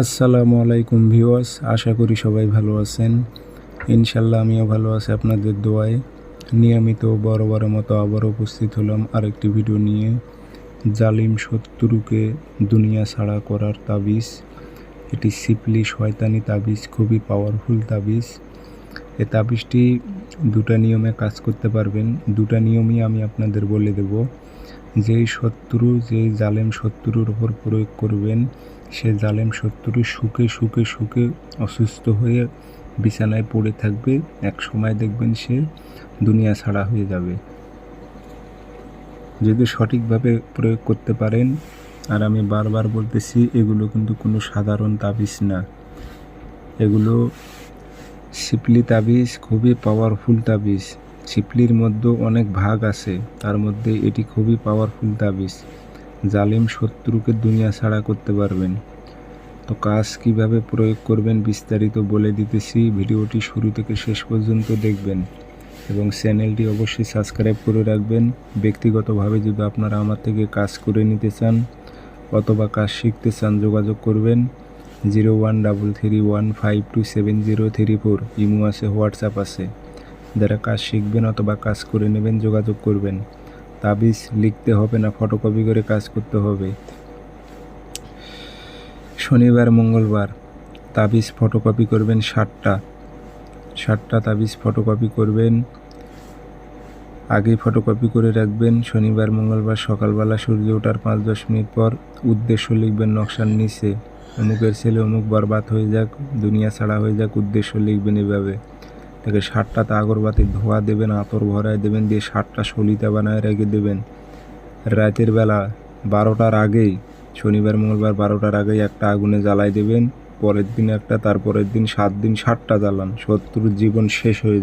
আসসালামু আলাইকুম ভিউয়ার্স, আশা করি সবাই ভালো আছেন। ইনশাল্লাহ আমিও ভালো আছি আপনাদের দোয়ায়। নিয়মিত বরাবরের মতো আবার উপস্থিত হলাম আরেকটি ভিডিও নিয়ে। জালিম শত্রুকে দুনিয়া ছাড়া করার তাবিজ। এটি সিপলি শয়তানি তাবিজ, খুবই পাওয়ারফুল তাবিজ। এই তাবিজটি দুটা নিয়মে কাজ করতে পারবেন। দুটা নিয়মই আমি আপনাদের বলে দেব। যেই জালেম শত্রুর উপর প্রয়োগ করবেন, সে জালেম শত্রু সুখে অসুস্থ হয়ে বিছানায় পড়ে থাকবে। এক সময় দেখবেন সে দুনিয়া ছাড়া হয়ে যাবে। যদি সঠিকভাবে প্রয়োগ করতে পারেন, আর আমি বারবার বলতেছি, এগুলো কিন্তু কোনো সাধারণ তাবিজ না। এগুলো সিপলি তাবিজ, খুবই পাওয়ারফুল তাবিজ। সিপলির মধ্যে অনেক ভাগ আছে, তার মধ্যে এটি খুবই পাওয়ারফুল তাবিজ। জালিম শত্রুকে দুনিয়া ছাড়া করতে পারবেন। তো কাজ কিভাবে প্রয়োগ করবেন বিস্তারিত বলে দিতেছি। ভিডিওটি শুরু থেকে শেষ পর্যন্ত দেখবেন এবং চ্যানেলটি অবশ্যই সাবস্ক্রাইব করে রাখবেন। ব্যক্তিগতভাবে যদি আপনারা আমার থেকে কাজ করে নিতে চান অথবা কাজ শিখতে চান, যোগাযোগ করবেন 013315270034। ইমো আছে, হোয়াটসঅ্যাপ আছে। যারা কাজ শিখবেন অথবা কাজ করে নেবেন যোগাযোগ করবেন। তাবিজ লিখতে হবে না, ফটোকপি করে কাজ করতে হবে। শনিবার মঙ্গলবার তাবিজ ফটোকপি করবেন 60টা তাবিজ ফটোকপি করবেন। আগেই ফটোকপি করে রাখবেন। শনিবার মঙ্গলবার সকালবেলা সূর্য ওঠার 5-10 মিনিট পর উদ্দেশ্য লিখবেন নকশার নিচে। অমুকের ছেলে অমুক বরবাদ হয়ে যাক, দুনিয়া ছাড়া হয়ে যাক, উদ্দেশ্য লিখবেন এভাবে। তাকে 60টাতে আগরবাতি ধোয়া দেবেন, আতর ভরায় দেবেন, দিয়ে 60টা সলিতা বানায় রেখে দেবেন। রাতের বেলা 12টার আগেই, শনিবার মঙ্গলবার 12টার আগেই একটা আগুনে জ্বালাই দেবেন। পরের দিন একটা, তারপরের দিন 7 দিন 60টা জ্বালান। শত্রুর জীবন শেষ হয়ে যাবে।